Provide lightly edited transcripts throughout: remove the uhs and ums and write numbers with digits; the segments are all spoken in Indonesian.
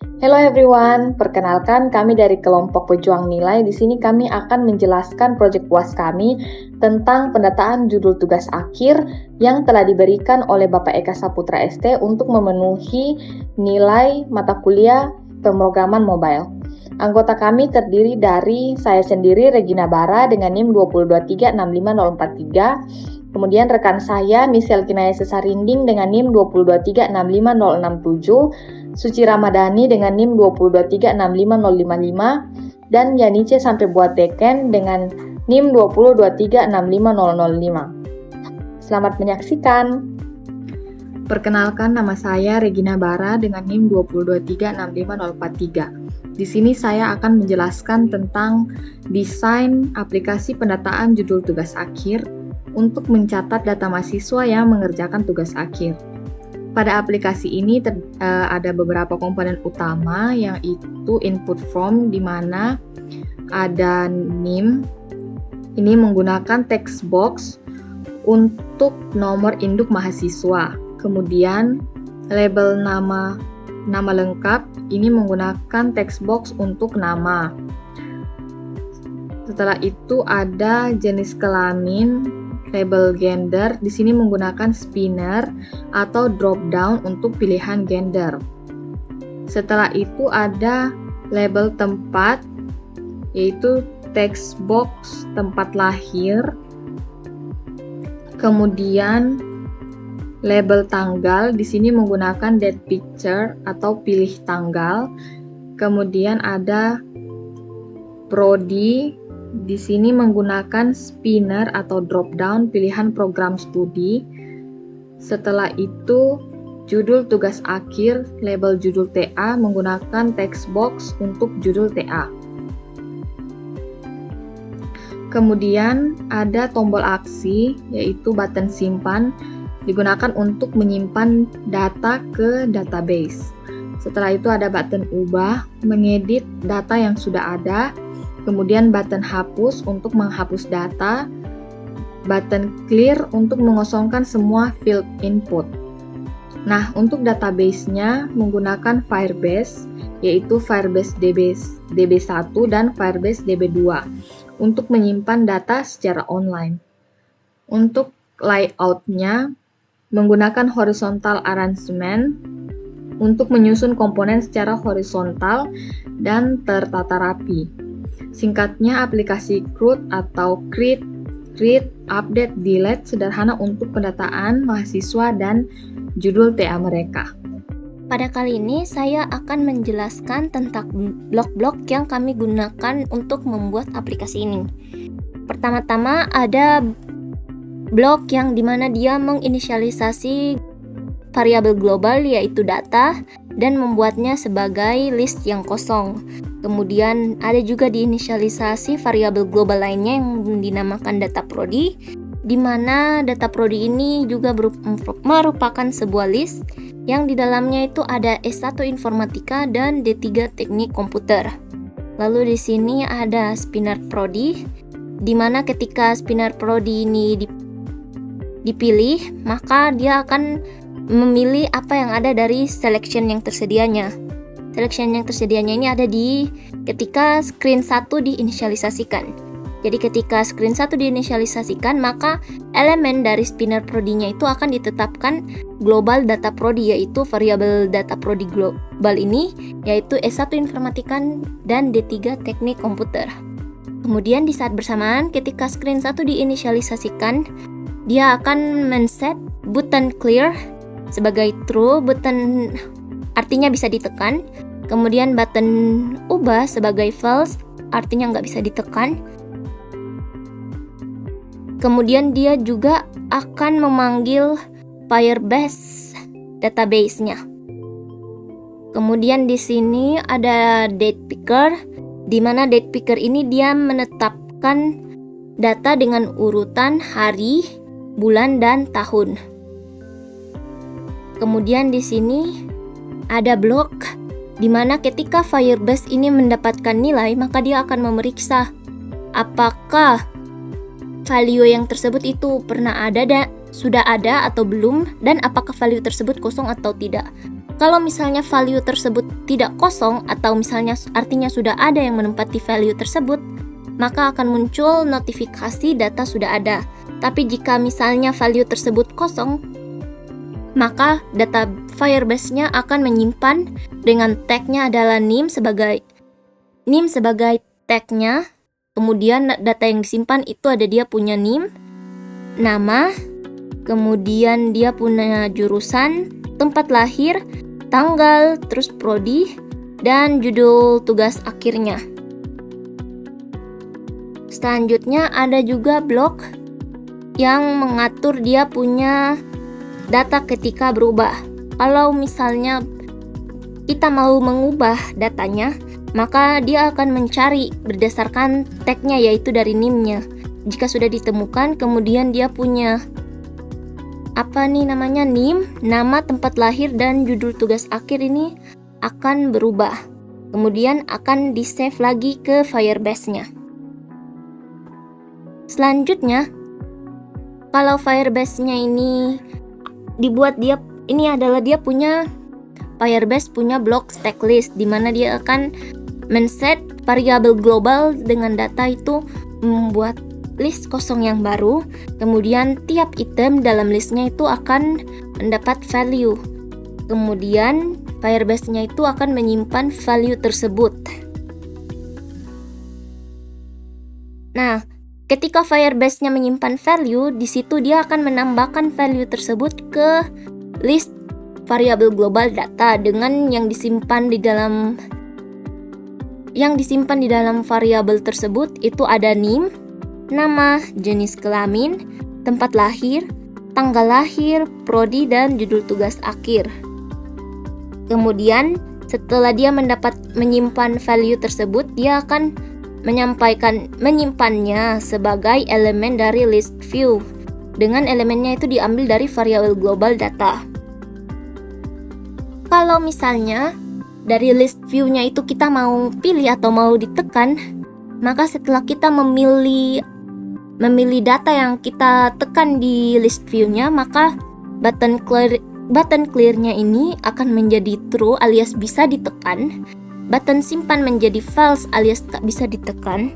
Hello everyone, perkenalkan kami dari kelompok pejuang nilai. Di sini kami akan menjelaskan proyek UAS kami tentang pendataan judul tugas akhir yang telah diberikan oleh Bapak Eka Saputra ST untuk memenuhi nilai mata kuliah pemrograman mobile. Anggota kami terdiri dari saya sendiri Regina Bara dengan NIM 223655043. Kemudian rekan saya Michelle Kinaya Sesarinding dengan NIM 223650067. Suci Ramadhani dengan NIM 223650555 dan Yanice sampai buat teken dengan NIM 202365005. Selamat menyaksikan. Perkenalkan, nama saya Regina Bara dengan NIM 223650043. Di sini saya akan menjelaskan tentang desain aplikasi pendataan judul tugas akhir untuk mencatat data mahasiswa yang mengerjakan tugas akhir. Pada aplikasi ini ada beberapa komponen utama, yaitu input form di mana ada NIM. Ini menggunakan text box untuk nomor induk mahasiswa. Kemudian label nama lengkap ini menggunakan text box untuk nama. Setelah itu ada jenis kelamin, label gender, di sini menggunakan spinner atau drop down untuk pilihan gender. Setelah itu ada label tempat, yaitu text box tempat lahir. Kemudian label tanggal, di sini menggunakan date picture atau pilih tanggal. Kemudian ada prodi, di sini menggunakan spinner atau drop down pilihan program studi. Setelah itu judul tugas akhir, label judul TA menggunakan text box untuk judul TA. Kemudian ada tombol aksi, yaitu button simpan, digunakan untuk menyimpan data ke database. Setelah itu ada button ubah, mengedit data yang sudah ada. Kemudian button hapus untuk menghapus data, button clear untuk mengosongkan semua field input. Nah, untuk database-nya menggunakan Firebase, yaitu Firebase DB1 dan Firebase DB2 untuk menyimpan data secara online. Untuk layout-nya menggunakan horizontal arrangement untuk menyusun komponen secara horizontal dan tertata rapi. Singkatnya, aplikasi CRUD atau create, read, update, delete sederhana untuk pendataan mahasiswa dan judul TA mereka. Pada kali ini saya akan menjelaskan tentang blok-blok yang kami gunakan untuk membuat aplikasi ini. Pertama-tama ada blok yang dimana dia menginisialisasi variabel global yaitu data dan membuatnya sebagai list yang kosong. Kemudian ada juga diinisialisasi variabel global lainnya yang dinamakan data prodi, di mana data prodi ini juga merupakan sebuah list yang di dalamnya itu ada S1 Informatika dan D3 Teknik Komputer. Lalu di sini ada spinner prodi, di mana ketika spinner prodi ini dipilih, maka dia akan memilih apa yang ada dari selection yang tersedianya. Selection yang tersedianya ini ada di ketika screen 1 diinisialisasikan. Jadi ketika screen 1 diinisialisasikan, maka elemen dari spinner prodinya itu akan ditetapkan global data prodi, yaitu variabel data prodi global ini yaitu S1 Informatika dan D3 Teknik Komputer. Kemudian di saat bersamaan ketika screen 1 diinisialisasikan, dia akan men-set button clear sebagai true, button artinya bisa ditekan. Kemudian button ubah sebagai false, artinya nggak bisa ditekan. Kemudian dia juga akan memanggil Firebase database-nya. Kemudian di sini ada date picker, di mana date picker ini dia menetapkan data dengan urutan hari, bulan, dan tahun. Kemudian di sini ada blok di mana ketika Firebase ini mendapatkan nilai, maka dia akan memeriksa apakah value yang tersebut itu sudah ada atau belum, dan apakah value tersebut kosong atau tidak. Kalau misalnya value tersebut tidak kosong atau misalnya artinya sudah ada yang menempati value tersebut, maka akan muncul notifikasi data sudah ada. Tapi jika misalnya value tersebut kosong, maka data Firebase-nya akan menyimpan dengan tag-nya adalah NIM sebagai tag-nya. Kemudian data yang disimpan itu ada dia punya NIM, nama, kemudian dia punya jurusan, tempat lahir, tanggal, terus prodi, dan judul tugas akhirnya. Selanjutnya ada juga blok yang mengatur dia punya data ketika berubah. Kalau misalnya kita mau mengubah datanya, maka dia akan mencari berdasarkan tag-nya yaitu dari NIM-nya. Jika sudah ditemukan, kemudian dia punya NIM, nama, tempat lahir, dan judul tugas akhir ini akan berubah. Kemudian akan di-save lagi ke Firebase-nya. Selanjutnya, kalau Firebase-nya ini dibuat dia punya Firebase punya blok stack list di mana dia akan men-set variabel global dengan data itu membuat list kosong yang baru, kemudian tiap item dalam listnya itu akan mendapat value. Kemudian Firebase-nya itu akan menyimpan value tersebut. Nah, ketika Firebase-nya menyimpan value, di situ dia akan menambahkan value tersebut ke list variabel global data dengan yang disimpan di dalam variabel tersebut itu ada NIM, nama, jenis kelamin, tempat lahir, tanggal lahir, prodi, dan judul tugas akhir. Kemudian setelah dia menyimpan value tersebut, dia akan menyimpannya sebagai elemen dari list view. Dengan elemennya itu diambil dari variabel global data. Kalau misalnya dari list view-nya itu kita mau pilih atau mau ditekan, maka setelah kita memilih data yang kita tekan di list view-nya, maka button clear-nya ini akan menjadi true alias bisa ditekan. Button simpan menjadi false alias tak bisa ditekan.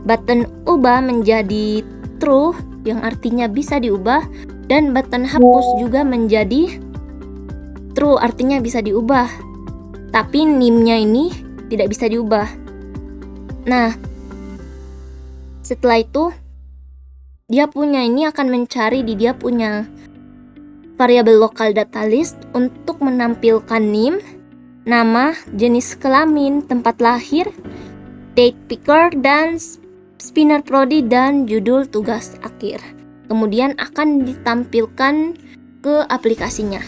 Button ubah menjadi true yang artinya bisa diubah, dan button hapus juga menjadi true artinya bisa diubah. Tapi NIM-nya ini tidak bisa diubah. Nah, setelah itu dia akan mencari di dia punya variabel lokal data list untuk menampilkan NIM, nama, jenis kelamin, tempat lahir, date picker, dan spinner prodi, dan judul tugas akhir. Kemudian akan ditampilkan ke aplikasinya.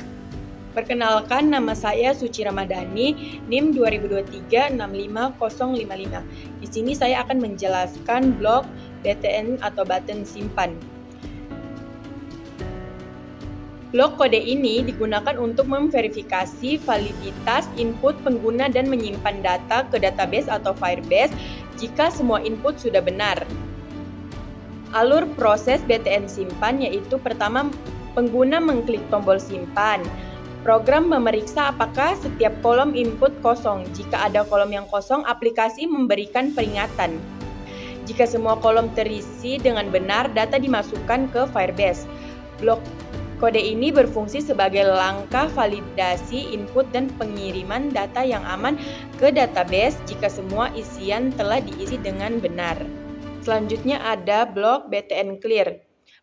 Perkenalkan, nama saya Suci Ramadhani, NIM 2023-65055. Di sini saya akan menjelaskan blok BTN atau button simpan. Blok kode ini digunakan untuk memverifikasi validitas input pengguna dan menyimpan data ke database atau Firebase jika semua input sudah benar. Alur proses BTN simpan yaitu pertama, pengguna mengklik tombol simpan. Program memeriksa apakah setiap kolom input kosong. Jika ada kolom yang kosong, aplikasi memberikan peringatan. Jika semua kolom terisi dengan benar, data dimasukkan ke Firebase. Blok kode ini berfungsi sebagai langkah validasi input dan pengiriman data yang aman ke database jika semua isian telah diisi dengan benar. Selanjutnya ada blok BTN clear.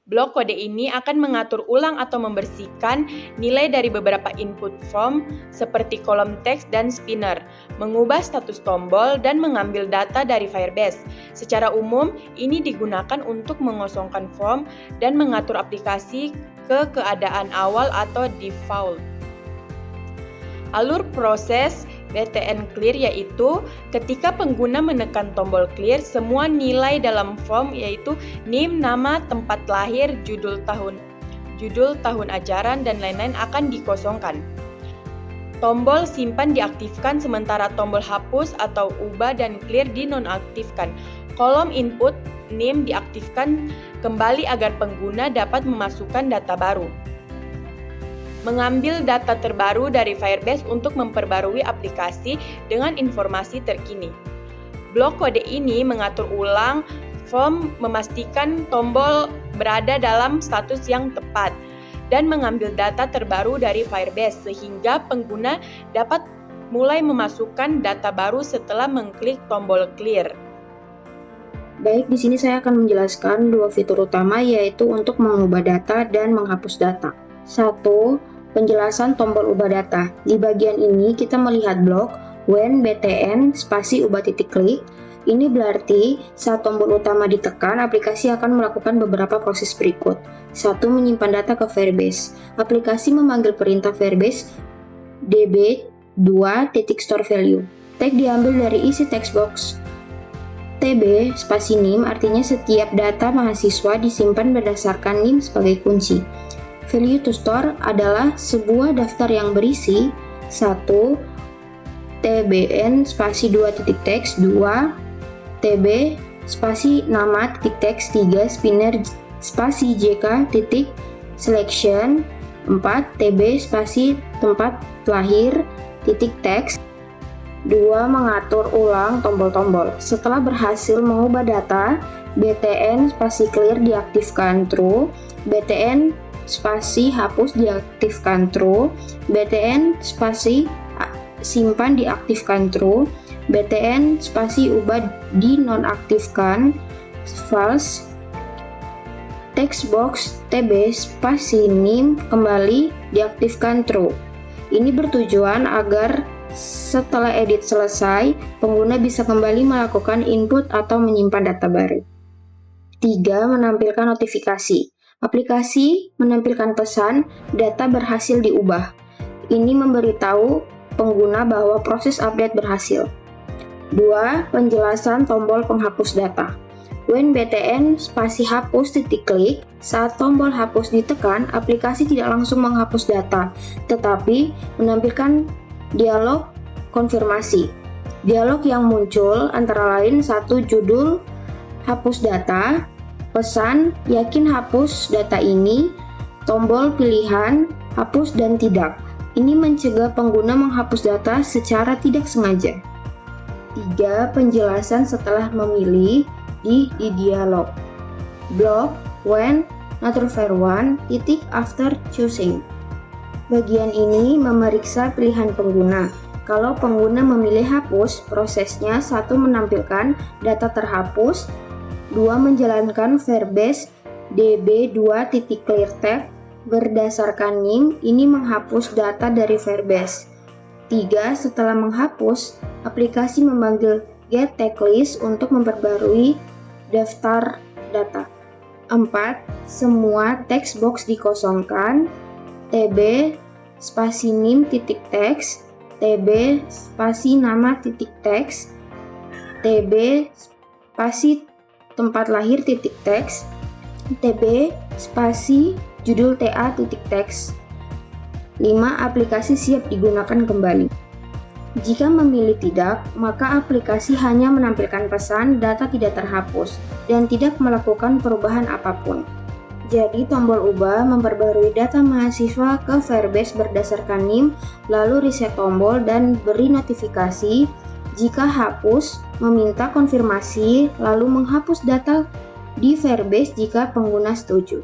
Blok kode ini akan mengatur ulang atau membersihkan nilai dari beberapa input form seperti kolom teks dan spinner, mengubah status tombol, dan mengambil data dari Firebase. Secara umum, ini digunakan untuk mengosongkan form dan mengatur aplikasi ke keadaan awal atau default. Alur proses BTN clear yaitu ketika pengguna menekan tombol clear, semua nilai dalam form yaitu NIM, nama, tempat lahir, judul tahun ajaran, dan lain-lain akan dikosongkan. Tombol simpan diaktifkan sementara tombol hapus atau ubah dan clear dinonaktifkan. Kolom input NIM diaktifkan kembali agar pengguna dapat memasukkan data baru. mengambil data terbaru dari Firebase untuk memperbarui aplikasi dengan informasi terkini. Blok kode ini mengatur ulang form, memastikan tombol berada dalam status yang tepat, dan mengambil data terbaru dari Firebase sehingga pengguna dapat mulai memasukkan data baru setelah mengklik tombol clear. Baik, di sini saya akan menjelaskan dua fitur utama, yaitu untuk mengubah data dan menghapus data. 1. Penjelasan tombol ubah data. Di bagian ini kita melihat blok when btn spasi ubah titik klik. Ini berarti saat tombol utama ditekan, aplikasi akan melakukan beberapa proses berikut. 1. Menyimpan data ke Firebase. Aplikasi memanggil perintah Firebase db2.storeValue. Tag diambil dari isi text box tb spasi nim, artinya setiap data mahasiswa disimpan berdasarkan nim sebagai kunci. Value to store adalah sebuah daftar yang berisi 1. tbn spasi 2.text 2 tb spasi nama titik text 3 spinner spasi jk titik selection 4 tb spasi tempat lahir titik text 2. Mengatur ulang tombol-tombol. Setelah berhasil mengubah data, btn spasi clear diaktifkan true, btn spasi hapus diaktifkan true, btn spasi simpan diaktifkan true, btn spasi ubah dinonaktifkan false, text box tb spasi nim kembali diaktifkan true. Ini bertujuan agar setelah edit selesai, pengguna bisa kembali melakukan input atau menyimpan data baru. 3. Menampilkan notifikasi. Aplikasi menampilkan pesan data berhasil diubah. Ini memberitahu pengguna bahwa proses update berhasil. 2. Penjelasan tombol penghapus data. When btn spasi hapus titik klik, saat tombol hapus ditekan, aplikasi tidak langsung menghapus data, tetapi menampilkan dialog konfirmasi. Dialog yang muncul antara lain 1. Judul hapus data, pesan yakin hapus data ini, tombol pilihan hapus dan tidak. Ini mencegah pengguna menghapus data secara tidak sengaja. 3. Penjelasan setelah memilih di dialog. Block when not refer one titik after choosing. Bagian ini memeriksa pilihan pengguna. Kalau pengguna memilih hapus, prosesnya 1. Menampilkan data terhapus, 2. Menjalankan Firebase db2.clearTag berdasarkan nim, ini menghapus data dari Firebase. 3. Setelah menghapus, aplikasi memanggil getTagList untuk memperbarui daftar data. 4. Semua text box dikosongkan, tb spasi nim titik text, tb spasi nama titik text, tb spasi tempat lahir titik text, tb spasi judul ta titik text. 5. Aplikasi siap digunakan kembali. Jika memilih tidak, maka aplikasi hanya menampilkan pesan data tidak terhapus dan tidak melakukan perubahan apapun. Jadi tombol ubah memperbarui data mahasiswa ke Firebase berdasarkan nim, lalu reset tombol dan beri notifikasi. Jika hapus, meminta konfirmasi, lalu menghapus data di Firebase jika pengguna setuju.